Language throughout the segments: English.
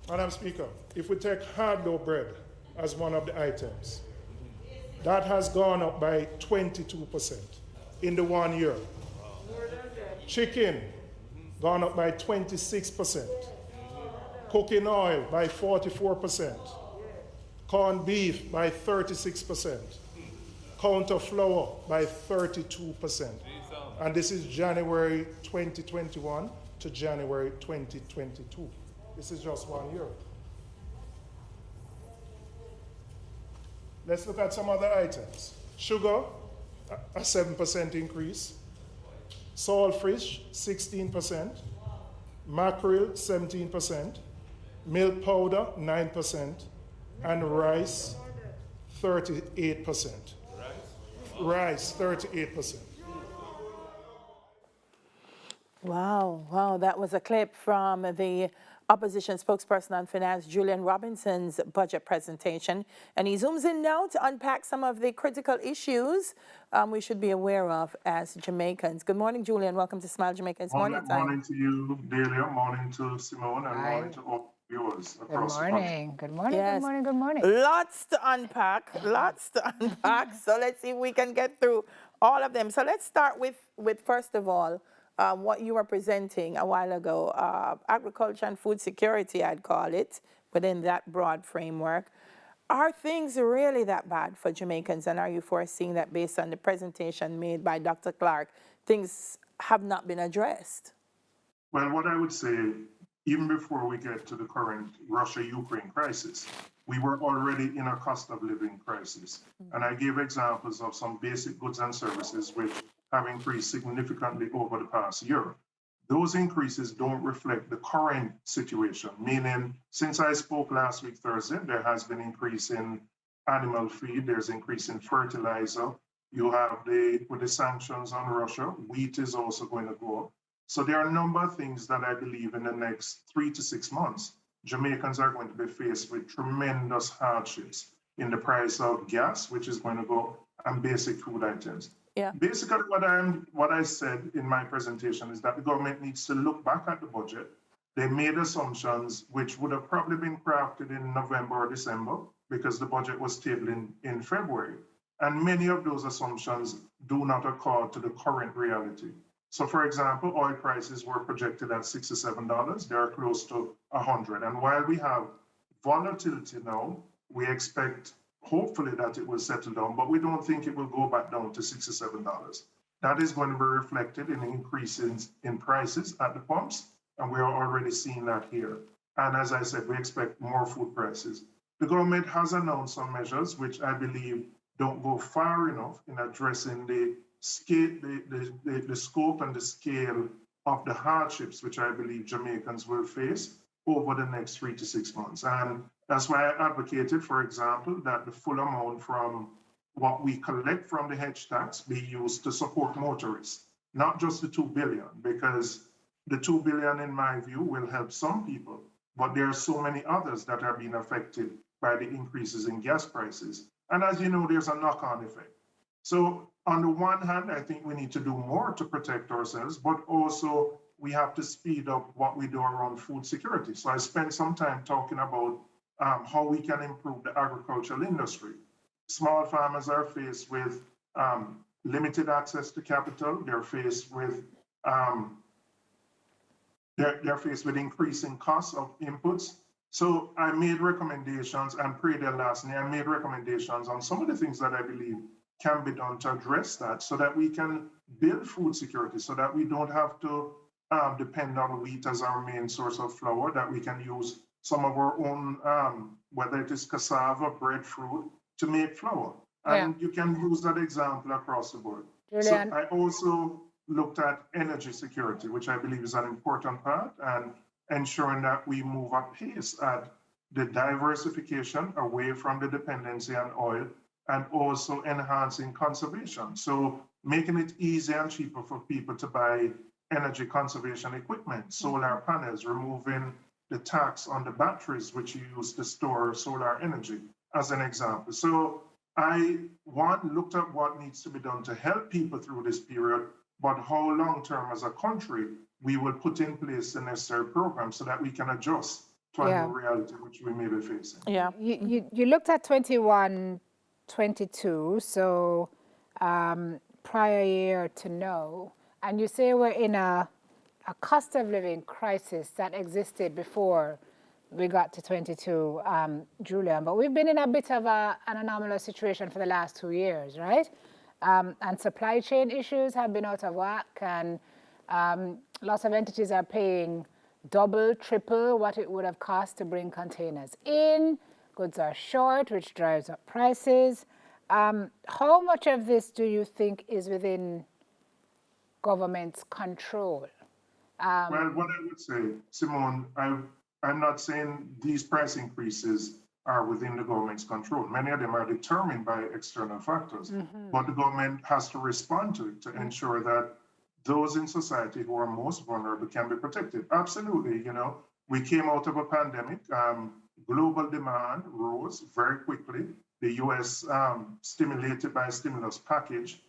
Madam Speaker, if we take hard dough bread as one of the items, that has gone up by 22% in the 1 year. Chicken, gone up by 26%. Cooking oil by 44%. Corned beef by 36%. Counter flour by 32%. And this is January 2021 to January 2022. This is just 1 year. Let's look at some other items. Sugar, a 7% increase. Saltfish, 16%. Mackerel, 17%. Milk powder, 9%. And rice, 38%. Rice, 38%. Wow, that was a clip from the opposition spokesperson on finance, Julian Robinson's budget presentation. And he zooms in now to unpack some of the critical issues we should be aware of as Jamaicans. Good morning, Julian. Welcome to Smile Jamaica. It's morning time. Morning to you, Delia. Morning to Simone. And morning to all viewers across the country. Good morning, Yes. good morning. Lots to unpack. So let's see if we can get through all of them. So let's start with first of all, what you were presenting a while ago, agriculture and food security, I'd call it, within that broad framework. Are things really that bad for Jamaicans, and are you foreseeing that based on the presentation made by Dr. Clark, things have not been addressed? Well, what I would say, even before we get to the current Russia-Ukraine crisis, we were already in a cost of living crisis. And I gave examples of some basic goods and services which have increased significantly over the past year. Those increases don't reflect the current situation, meaning since I spoke last week, Thursday, there has been increase in animal feed, there's increase in fertilizer. You have with the sanctions on Russia, wheat is also going to go up. So there are a number of things that I believe in the next 3 to 6 months, Jamaicans are going to be faced with tremendous hardships in the price of gas, which is going to go up, and basic food items. Yeah. Basically, what I said in my presentation is that the government needs to look back at the budget. They made assumptions which would have probably been crafted in November or December because the budget was tabled in February. And many of those assumptions do not accord to the current reality. So for example, oil prices were projected at $67. They're close to 100. And while we have volatility now, we expect hopefully that it will settle down, but we don't think it will go back down to $67. That is going to be reflected in increases in prices at the pumps, and we are already seeing that here. And as I said, we expect more food prices. The government has announced some measures which I believe don't go far enough in addressing the scale, the scope and the scale of the hardships which I believe Jamaicans will face over the next 3 to 6 months. And that's why I advocated, for example, that the full amount from what we collect from the hedge tax be used to support motorists, not just the 2 billion, because the 2 billion, in my view, will help some people, but there are so many others that are being affected by the increases in gas prices. And as you know, there's a knock-on effect. So on the one hand, I think we need to do more to protect ourselves, but also we have to speed up what we do around food security. So I spent some time talking about how we can improve the agricultural industry. Small farmers are faced with limited access to capital. They're faced with increasing costs of inputs. So I made recommendations, and prayed there last night, I made recommendations on some of the things that I believe can be done to address that, so that we can build food security, so that we don't have to depend on wheat as our main source of flour, that we can use some of our own, whether it is cassava, breadfruit, to make flour. And you can use that example across the board. Julian. So I also looked at energy security, which I believe is an important part, and ensuring that we move at pace at the diversification away from the dependency on oil, and also enhancing conservation. So making it easier and cheaper for people to buy energy conservation equipment, solar panels, removing the tax on the batteries which you use to store solar energy, as an example. So I, looked at what needs to be done to help people through this period, but how long-term as a country we will put in place the necessary programs so that we can adjust to a new reality which we may be facing. Yeah. You looked at 21, 22, so prior year to now, and you say we're in a cost of living crisis that existed before we got to 22, Julian, but we've been in a bit of an anomalous situation for the last 2 years, right? And supply chain issues have been out of whack, and lots of entities are paying double, triple what it would have cost to bring containers in. Goods are short, which drives up prices. How much of this do you think is within government's control? Well, what I would say, Simone, I'm not saying these price increases are within the government's control. Many of them are determined by external factors, but the government has to respond to it to ensure that those in society who are most vulnerable can be protected. Absolutely, we came out of a pandemic. Global demand rose very quickly. The US stimulated by a stimulus package.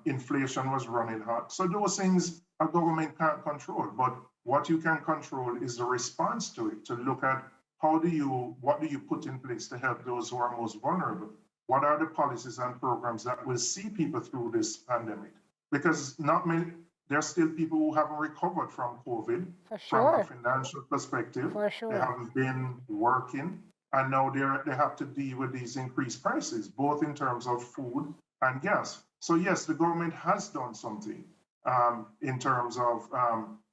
Inflation was running hot. So those things a government can't control, but what you can control is the response to it, to look at what do you put in place to help those who are most vulnerable? What are the policies and programs that will see people through this pandemic? Because there are still people who haven't recovered from COVID from a financial perspective. For sure. They haven't been working, and now they have to deal with these increased prices, both in terms of food and gas. So yes, the government has done something in terms of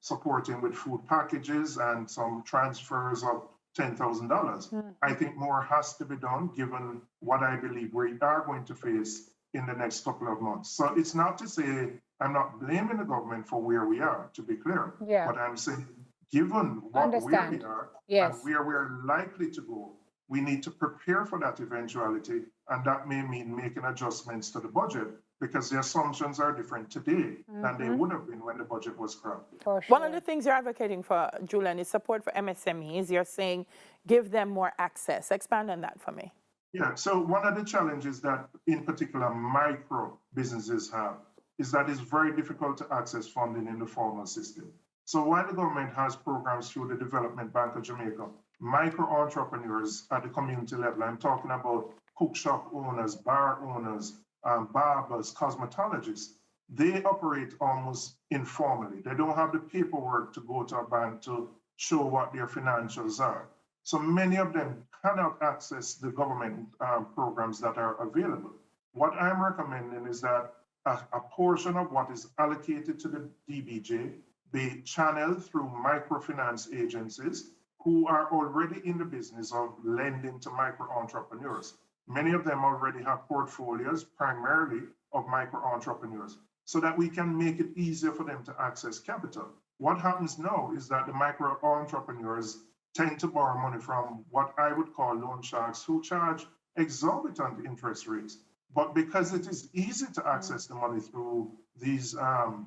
supporting with food packages and some transfers of $10,000. I think more has to be done given what I believe we are going to face in the next couple of months. So it's not to say I'm not blaming the government for where we are, to be clear. Yeah. But I'm saying, given where we are and where we're likely to go, we need to prepare for that eventuality. And that may mean making adjustments to the budget because the assumptions are different today than they would have been when the budget was crafted. For sure. One of the things you're advocating for, Julian, is support for MSMEs. You're saying give them more access. Expand on that for me. Yeah, so one of the challenges that in particular micro businesses have is that it's very difficult to access funding in the formal system. So while the government has programs through the Development Bank of Jamaica, micro entrepreneurs at the community level, I'm talking about cook shop owners, bar owners, barbers, cosmetologists, they operate almost informally. They don't have the paperwork to go to a bank to show what their financials are. So many of them cannot access the government programs that are available. What I'm recommending is that a portion of what is allocated to the DBJ be channeled through microfinance agencies who are already in the business of lending to micro entrepreneurs. Many of them already have portfolios primarily of micro entrepreneurs so that we can make it easier for them to access capital. What happens now is that the micro entrepreneurs tend to borrow money from what I would call loan sharks who charge exorbitant interest rates. But because it is easy to access the money through these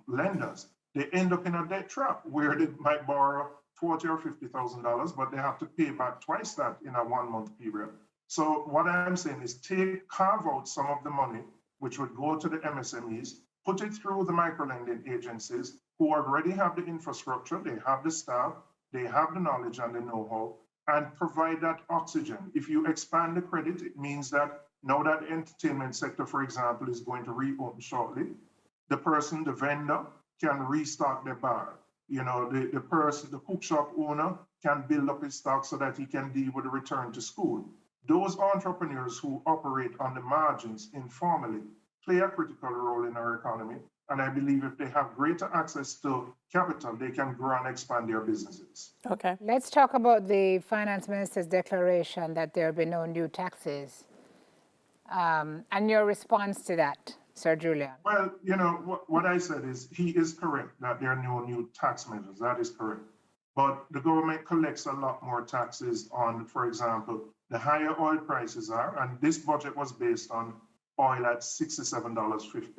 lenders, they end up in a debt trap where they might borrow $40,000 or $50,000, but they have to pay back twice that in a 1 month period. So what I'm saying is carve out some of the money, which would go to the MSMEs, put it through the microlending agencies who already have the infrastructure, they have the staff, they have the knowledge and the know-how, and provide that oxygen. If you expand the credit, it means that now that the entertainment sector, for example, is going to reopen shortly, the vendor can restock their bar. The cook shop owner can build up his stock so that he can deal with the return to school. Those entrepreneurs who operate on the margins informally play a critical role in our economy. And I believe if they have greater access to capital, they can grow and expand their businesses. Okay. Let's talk about the finance minister's declaration that there will be no new taxes. And your response to that, Sir Julian. Well, what I said is he is correct that there are no new tax measures. That is correct. But the government collects a lot more taxes on, for example, the higher oil prices are, and this budget was based on oil at $67.50.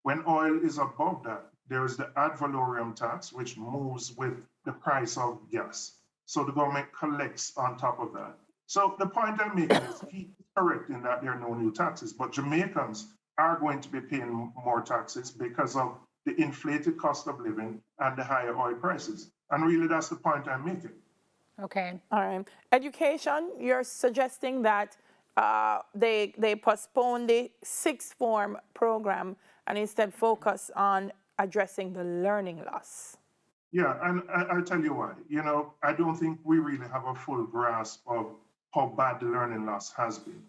When oil is above that, there is the ad valorem tax, which moves with the price of gas. So the government collects on top of that. So the point I'm making is he is correct in that there are no new taxes, but Jamaicans are going to be paying more taxes because of the inflated cost of living and the higher oil prices. And really, that's the point I'm making. Okay. All right. Education, you're suggesting that they postpone the sixth form program and instead focus on addressing the learning loss. Yeah, and I'll tell you why. I don't think we really have a full grasp of how bad the learning loss has been.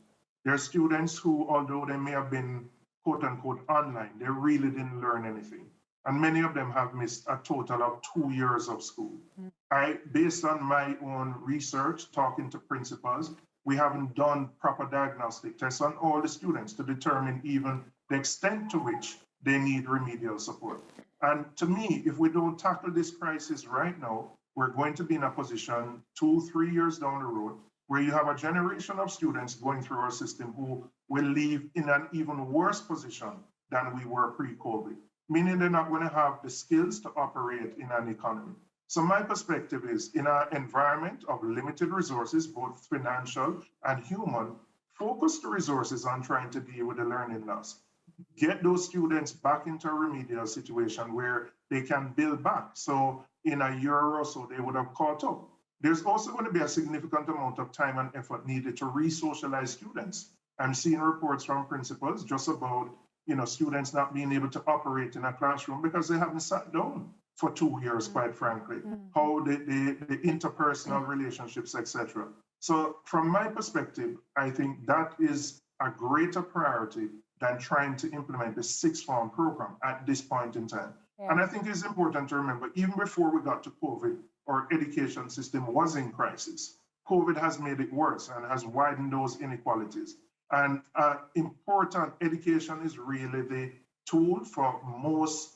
There are students who, although they may have been quote unquote online, they really didn't learn anything. And many of them have missed a total of 2 years of school. Based on my own research, talking to principals, we haven't done proper diagnostic tests on all the students to determine even the extent to which they need remedial support. And to me, if we don't tackle this crisis right now, we're going to be in a position 2-3 years down the road where you have a generation of students going through our system who will leave in an even worse position than we were pre-COVID, meaning they're not going to have the skills to operate in an economy. So my perspective is, in an environment of limited resources, both financial and human, focus the resources on trying to deal with the learning loss. Get those students back into a remedial situation where they can build back. So in a year or so, they would have caught up. There's also going to be a significant amount of time and effort needed to re-socialize students. I'm seeing reports from principals just about students not being able to operate in a classroom because they haven't sat down for 2 years, quite frankly, how the interpersonal relationships, etc. So from my perspective, I think that is a greater priority than trying to implement the sixth form program at this point in time. Yeah. And I think it's important to remember, even before we got to COVID, our education system was in crisis. COVID has made it worse and has widened those inequalities. And important education is really the tool for most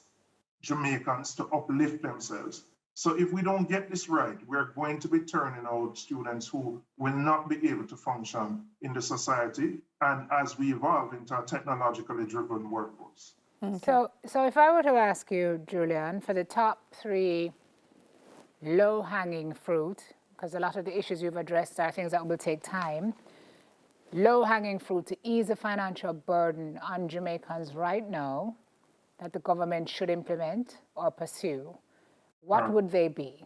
Jamaicans to uplift themselves. So if we don't get this right, we're going to be turning out students who will not be able to function in the society and as we evolve into a technologically driven workforce. Okay. So if I were to ask you, Julian, for the top 3 low-hanging fruit, because a lot of the issues you've addressed are things that will take time, low-hanging fruit to ease the financial burden on Jamaicans right now that the government should implement or pursue, what would they be?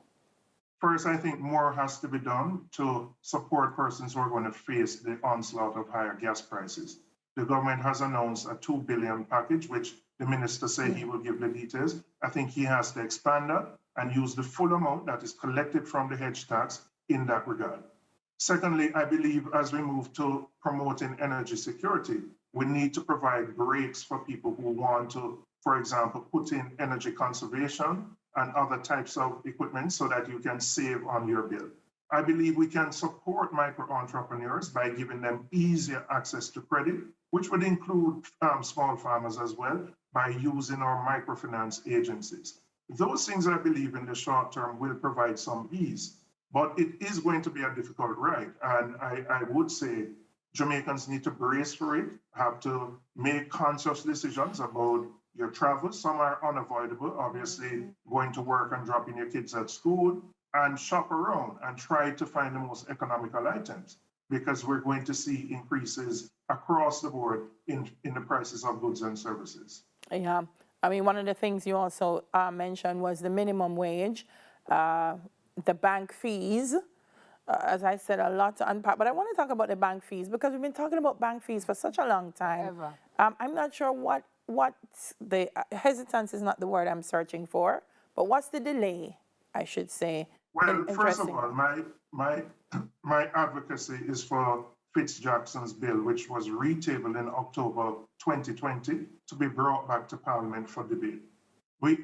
First, I think more has to be done to support persons who are going to face the onslaught of higher gas prices. The government has announced a $2 billion package, which the minister said he will give the details. I think he has to expand that and use the full amount that is collected from the hedge tax in that regard. Secondly, I believe as we move to promoting energy security, we need to provide breaks for people who want to, for example, put in energy conservation and other types of equipment so that you can save on your bill. I believe we can support micro entrepreneurs by giving them easier access to credit, which would include small farmers as well, by using our microfinance agencies. Those things, I believe, in the short term will provide some ease, but it is going to be a difficult ride. And I would say Jamaicans need to brace for it, have to make conscious decisions about your travel. Some are unavoidable, obviously, going to work and dropping your kids at school, and shop around and try to find the most economical items, because we're going to see increases across the board in the prices of goods and services. Yeah, I mean, one of the things you also mentioned was the minimum wage, the bank fees. As I said, a lot to unpack, but I want to talk about the bank fees because we've been talking about bank fees for such a long time. I'm not sure what the hesitance is not the word I'm searching for, but what's the delay, I should say. Well, first of all, my advocacy is for Fitz-Jackson's bill, which was retabled in October 2020 to be brought back to Parliament for debate.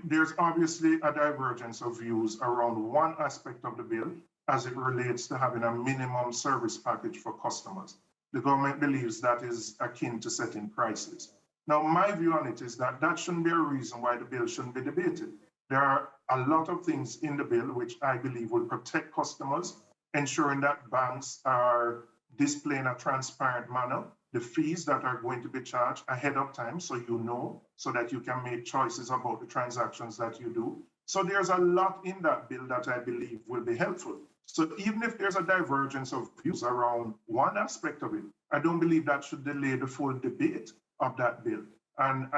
There's obviously a divergence of views around one aspect of the bill as it relates to having a minimum service package for customers. The government believes that is akin to setting prices. Now, my view on it is that that shouldn't be a reason why the bill shouldn't be debated. There are a lot of things in the bill which I believe will protect customers, ensuring that banks are displaying a transparent manner, the fees that are going to be charged ahead of time so you know, so that you can make choices about the transactions that you do. So there's a lot in that bill that I believe will be helpful. So even if there's a divergence of views around one aspect of it, I don't believe that should delay the full debate of that bill. And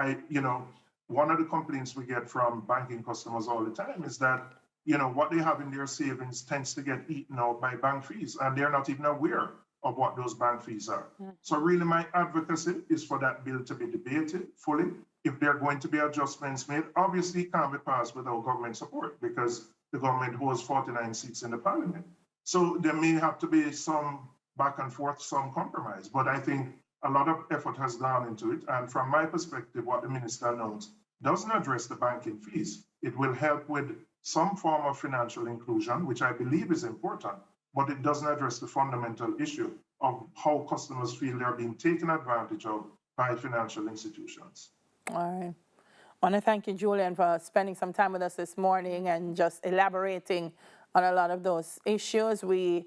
one of the complaints we get from banking customers all the time is that, what they have in their savings tends to get eaten out by bank fees, and they're not even aware of what those bank fees are. So really my advocacy is for that bill to be debated fully. If there are going to be adjustments made, obviously it can't be passed without government support because the government holds 49 seats in the parliament. So there may have to be some back and forth, some compromise, but I think a lot of effort has gone into it. And from my perspective, what the minister announced doesn't address the banking fees. It will help with some form of financial inclusion, which I believe is important, but it doesn't address the fundamental issue of how customers feel they're being taken advantage of by financial institutions. All right. I want to thank you, Julian, for spending some time with us this morning and just elaborating on a lot of those issues. We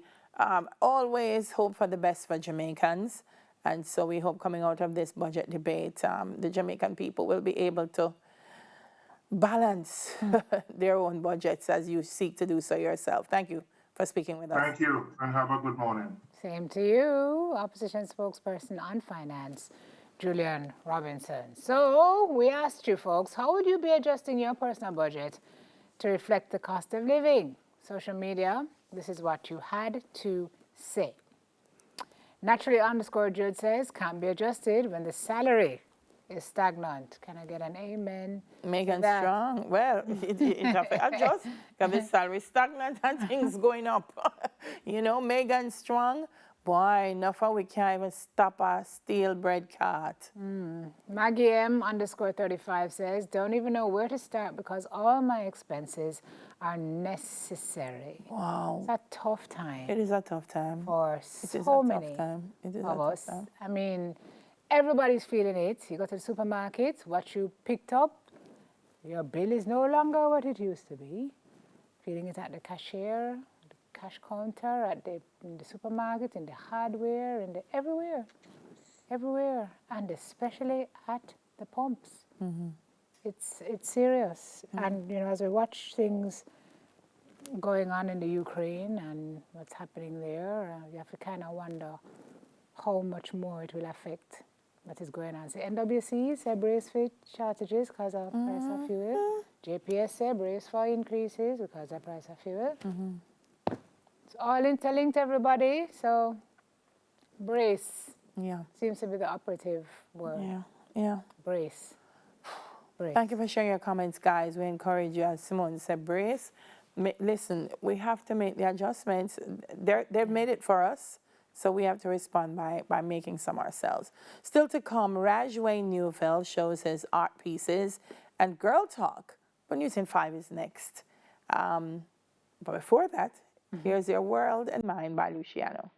always hope for the best for Jamaicans. And so we hope coming out of this budget debate, the Jamaican people will be able to balance their own budgets as you seek to do so yourself. Thank you for speaking with us. Thank you, and have a good morning. Same to you, Opposition Spokesperson on Finance, Julian Robinson. So we asked you folks, how would you be adjusting your personal budget to reflect the cost of living? Social media, this is what you had to say. Naturally_Jude says, can't be adjusted when the salary is stagnant. Can I get an amen? Megan Strong, well, it have to adjust because the salary is stagnant and things going up. Megan Strong, boy, enough we can't even stop a steel bread cart. Maggie M_35 says, don't even know where to start because all my expenses are necessary. Wow. It's a tough time. It is a tough time. For so many of us. I mean, everybody's feeling it. You go to the supermarket, what you picked up, your bill is no longer what it used to be. Feeling it at the cashier, the cash counter, in the supermarket, in the hardware, everywhere, and especially at the pumps. It's serious. And as we watch things going on in the Ukraine and what's happening there, you have to kind of wonder how much more it will affect what is going on. So NWC said brace for shortages because of price of fuel. JPS said brace for increases because of price of fuel. It's all interlinked, everybody. So brace seems to be the operative word. Yeah. Brace. Thank you for sharing your comments, guys. We encourage you, as Simone said, brace. Listen, we have to make the adjustments. They've made it for us. So we have to respond by making some ourselves. Still to come, Rajway Neufeld shows his art pieces and Girl Talk. But News in 5 is next. But before that, here's Your World and Mine by Luciano.